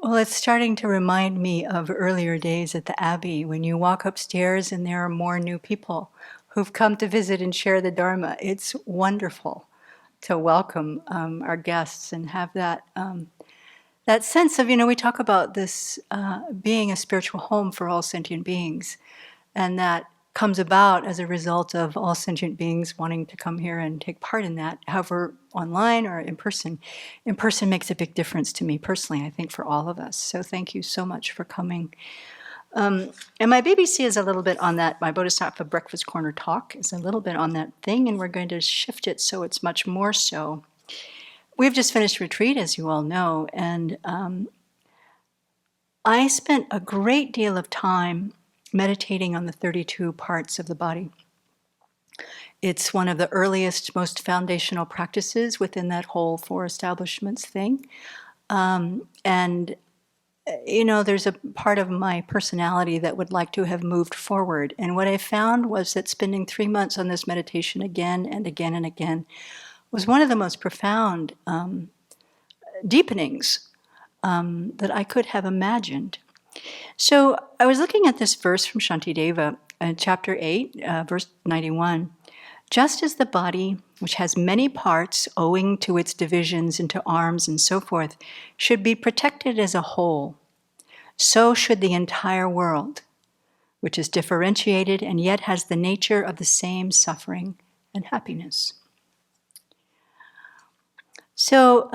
Well, it's starting to remind me of earlier days at the Abbey when you walk upstairs and there are more new people who've come to visit and share the Dharma. It's wonderful to welcome our guests and have that sense of, we talk about this being a spiritual home for all sentient beings, and that comes about as a result of all sentient beings wanting to come here and take part in that, however, online or in person. In person makes a big difference to me personally, I think for all of us. So thank you so much for coming. And my BBC is a little bit on that, my Bodhisattva Breakfast Corner talk is a little bit on that thing, and we're going to shift it so it's much more so. We've just finished retreat, as you all know, and I spent a great deal of time meditating on the 32 parts of the body. It's one of the earliest, most foundational practices within that whole four establishments thing. And there's a part of my personality that would like to have moved forward. And what I found was that spending 3 months on this meditation again and again and again was one of the most profound deepenings that I could have imagined. So I was looking at this verse from Shantideva, chapter 8, verse 91. Just as the body, which has many parts owing to its divisions into arms and so forth, should be protected as a whole, so should the entire world, which is differentiated and yet has the nature of the same suffering and happiness. So,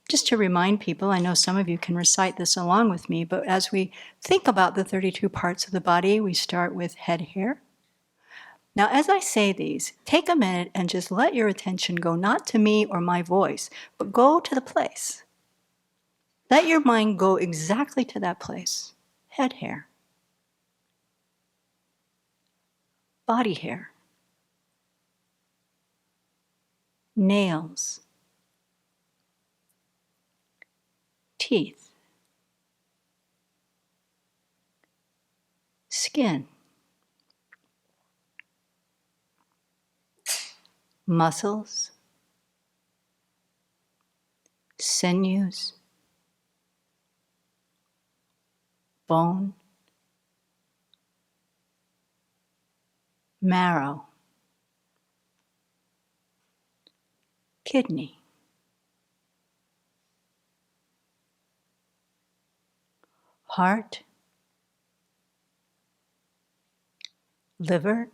just to remind people, I know some of you can recite this along with me, but as we think about the 32 parts of the body, we start with head hair. Now, as I say these, take a minute and just let your attention go not to me or my voice, but go to the place. Let your mind go exactly to that place. Head hair. Body hair. Nails. Teeth. Skin. Muscles. Sinews. Bone. Marrow. Kidney. Heart. Liver.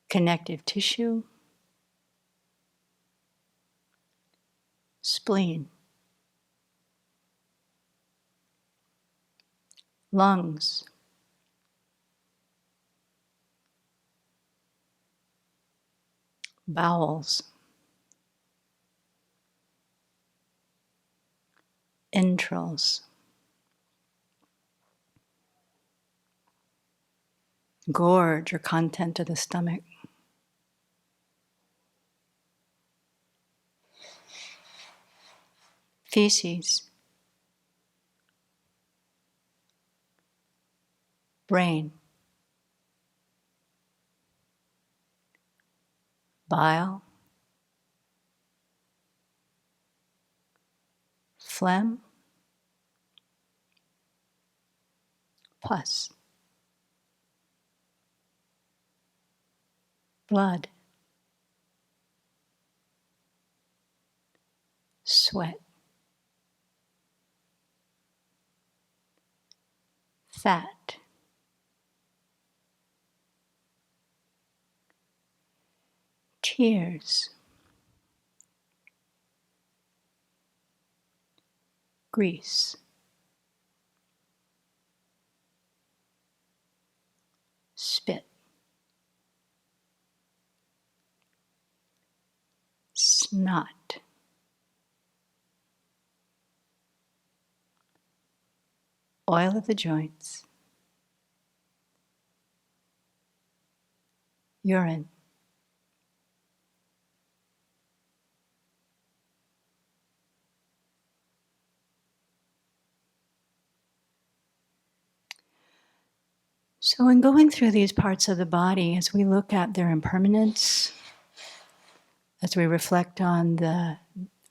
Connective tissue. Spleen. Lungs. Bowels. Entrails. Gorge or content of the stomach. Feces. Brain. Bile. Phlegm. Pus. Blood. Sweat. Fat. Tears. Grease. Spit. Snot. Oil of the joints. Urine. So in going through these parts of the body, as we look at their impermanence, as we reflect on the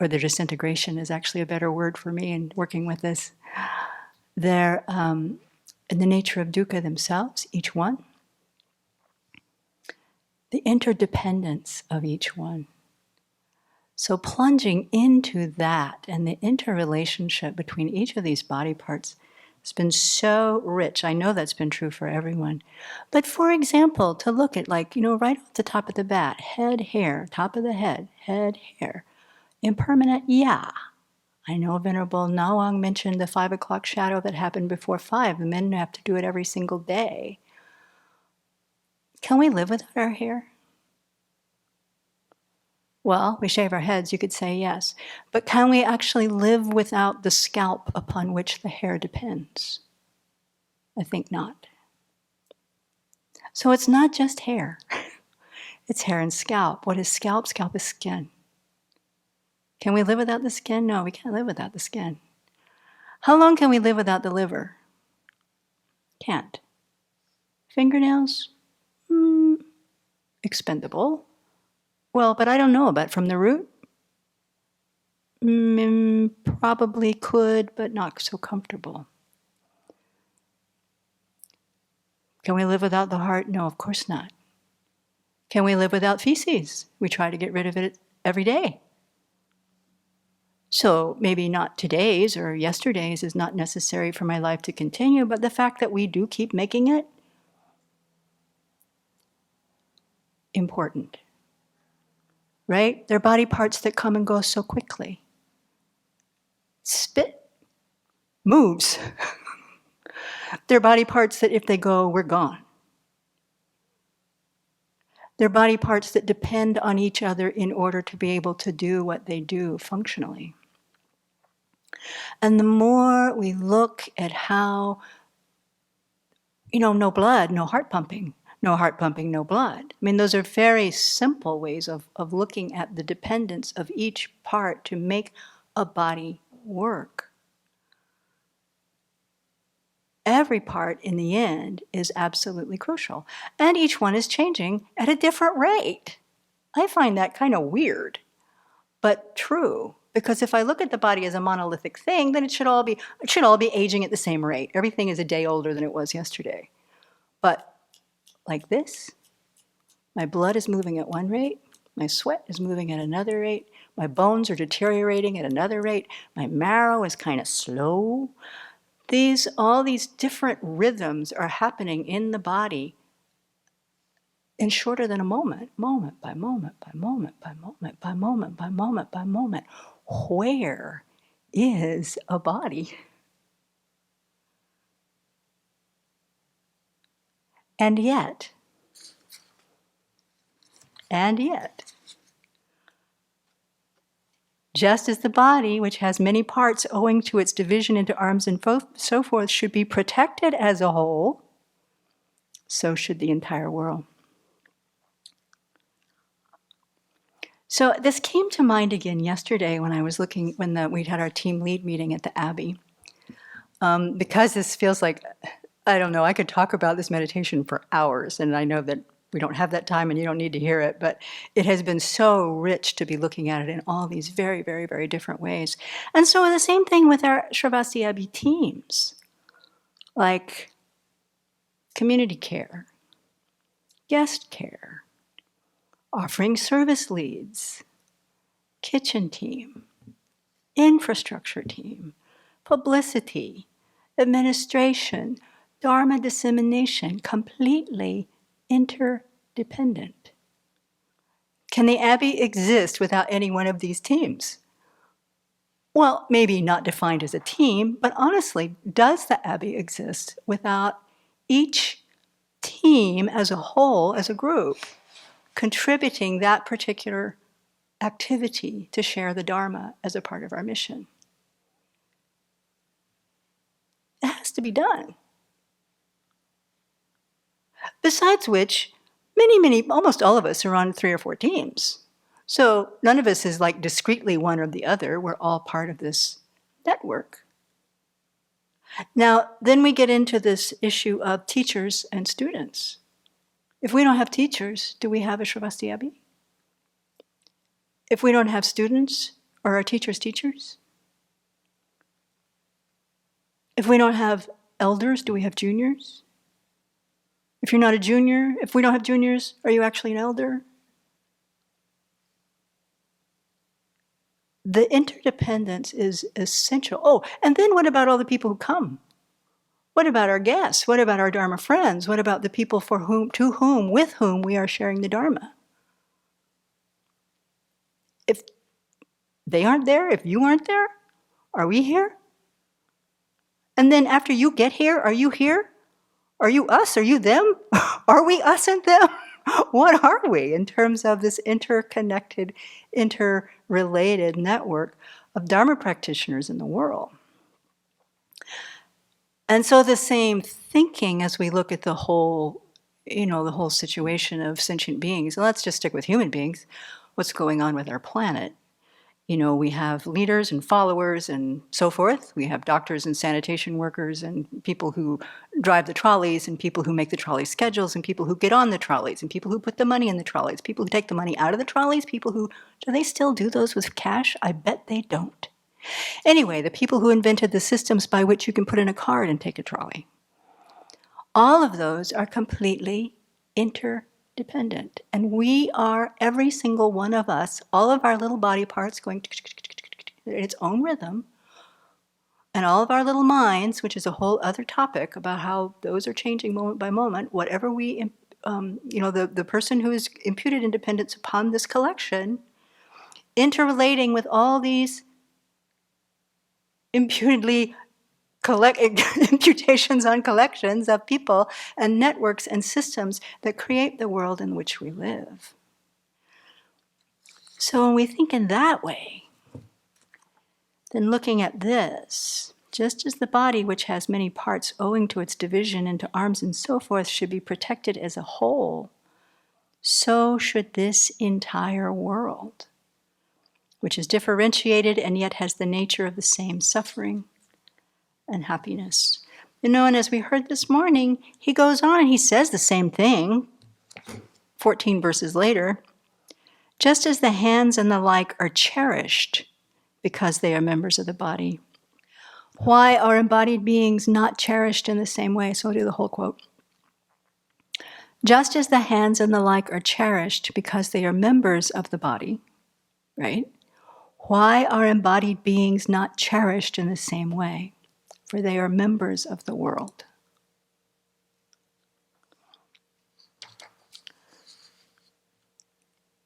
or their disintegration is actually a better word for me in working with this. They're in the nature of dukkha themselves, each one, the interdependence of each one. So plunging into that and the interrelationship between each of these body parts has been so rich. I know that's been true for everyone. But for example, to look at right off the top of the bat, head, hair, top of the head, hair, impermanent, yeah. I know Venerable Nawang mentioned the 5 o'clock shadow that happened before 5. The men have to do it every single day. Can we live without our hair? Well, we shave our heads, you could say yes. But can we actually live without the scalp upon which the hair depends? I think not. So it's not just hair. It's hair and scalp. What is scalp? Scalp is skin. Can we live without the skin? No, we can't live without the skin. How long can we live without the liver? Can't. Fingernails? Expendable. Well, but I don't know about from the root. Probably could, but not so comfortable. Can we live without the heart? No, of course not. Can we live without feces? We try to get rid of it every day. So maybe not today's or yesterday's is not necessary for my life to continue, but the fact that we do keep making it, important. Right? They're body parts that come and go so quickly. Spit moves. They're body parts that if they go, we're gone. They're body parts that depend on each other in order to be able to do what they do functionally. And the more we look at how, no blood, no heart pumping, no heart pumping, no blood. I mean, those are very simple ways of looking at the dependence of each part to make a body work. Every part in the end is absolutely crucial. And each one is changing at a different rate. I find that kind of weird, but true. Because if I look at the body as a monolithic thing, then it should all be aging at the same rate. Everything is a day older than it was yesterday. But like this, my blood is moving at one rate, my sweat is moving at another rate, my bones are deteriorating at another rate, my marrow is kind of slow. All these different rhythms are happening in the body in shorter than a moment, moment by moment by moment by moment by moment by moment by moment. Where is a body? And yet, just as the body, which has many parts owing to its division into arms and so forth, should be protected as a whole, so should the entire world. So this came to mind again yesterday when I was looking, we'd had our team lead meeting at the Abbey. Because this feels like, I don't know, I could talk about this meditation for hours, and I know that we don't have that time and you don't need to hear it, but it has been so rich to be looking at it in all these very, very, very different ways. And so the same thing with our Sravasti Abbey teams, like community care, guest care, offering service leads, kitchen team, infrastructure team, publicity, administration, Dharma dissemination, completely interdependent. Can the Abbey exist without any one of these teams? Well, maybe not defined as a team, but honestly, does the Abbey exist without each team as a whole, as a group, contributing that particular activity to share the Dharma as a part of our mission? It has to be done. Besides which, almost all of us are on 3 or 4 teams. So none of us is like discretely one or the other. We're all part of this network. Now, then we get into this issue of teachers and students. If we don't have teachers, do we have a Sravasti Abbey? If we don't have students, Are our teachers teachers? If we don't have elders, do we have juniors? If you're not a junior, if we don't have juniors, are you actually an elder? The interdependence is essential. Oh, and then what about all the people who come? What about our guests? What about our Dharma friends? What about the people with whom we are sharing the Dharma? If they aren't there, if you aren't there, are we here? And then after you get here, are you here? Are you us? Are you them? Are we us and them? What are we in terms of this interconnected, interrelated network of Dharma practitioners in the world? And so the same thinking as we look at the whole, the whole situation of sentient beings, and let's just stick with human beings, what's going on with our planet. We have leaders and followers and so forth. We have doctors and sanitation workers and people who drive the trolleys and people who make the trolley schedules and people who get on the trolleys and people who put the money in the trolleys, people who take the money out of the trolleys, people who, do they still do those with cash? I bet they don't. Anyway, the people who invented the systems by which you can put in a card and take a trolley. All of those are completely interdependent. And we are, every single one of us, all of our little body parts going in its own rhythm, and all of our little minds, which is a whole other topic about how those are changing moment by moment, whatever we, the person who is imputed independence upon this collection, interrelating with all these imputedly imputations on collections of people and networks and systems that create the world in which we live. So when we think in that way, then looking at this, just as the body, which has many parts owing to its division into arms and so forth, should be protected as a whole, so should this entire world, which is differentiated and yet has the nature of the same suffering and happiness. And as we heard this morning, he goes on, he says the same thing, 14 verses later. Just as the hands and the like are cherished because they are members of the body, why are embodied beings not cherished in the same way? So I'll do the whole quote. Just as the hands and the like are cherished because they are members of the body, right? Why are embodied beings not cherished in the same way? For they are members of the world.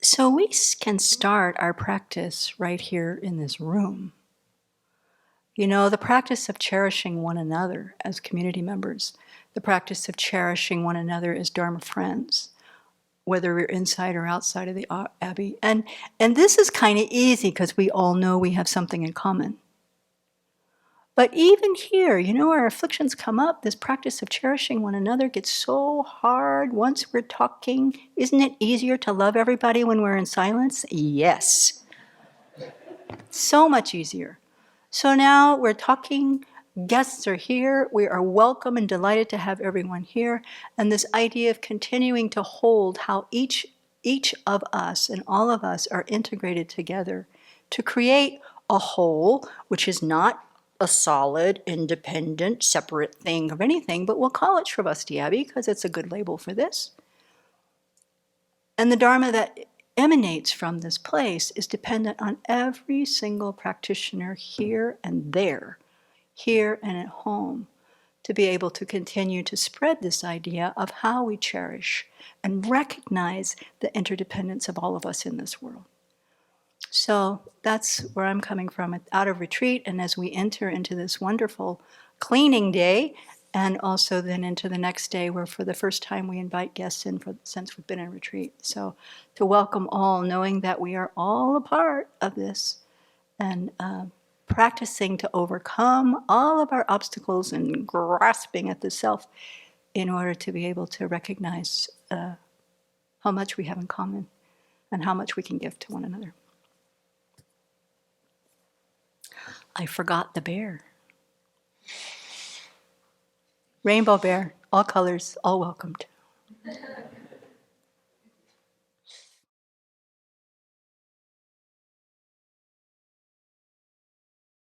So we can start our practice right here in this room. The practice of cherishing one another as community members, the practice of cherishing one another as Dharma friends, whether we're inside or outside of the Abbey. And this is kind of easy because we all know we have something in common. But even here, our afflictions come up, this practice of cherishing one another gets so hard once we're talking. Isn't it easier to love everybody when we're in silence? Yes. So much easier. So now we're talking, guests are here, we are welcome and delighted to have everyone here, and this idea of continuing to hold how each of us and all of us are integrated together to create a whole, which is not a solid, independent, separate thing of anything, but we'll call it Sravasti Abbey because it's a good label for this. And the Dharma that emanates from this place is dependent on every single practitioner here and there, here and at home, to be able to continue to spread this idea of how we cherish and recognize the interdependence of all of us in this world. So that's where I'm coming from, out of retreat, and as we enter into this wonderful cleaning day, and also then into the next day where for the first time we invite guests in since we've been in retreat. So to welcome all, knowing that we are all a part of this, and practicing to overcome all of our obstacles and grasping at the self in order to be able to recognize how much we have in common and how much we can give to one another. I forgot the bear. Rainbow bear, all colors, all welcomed.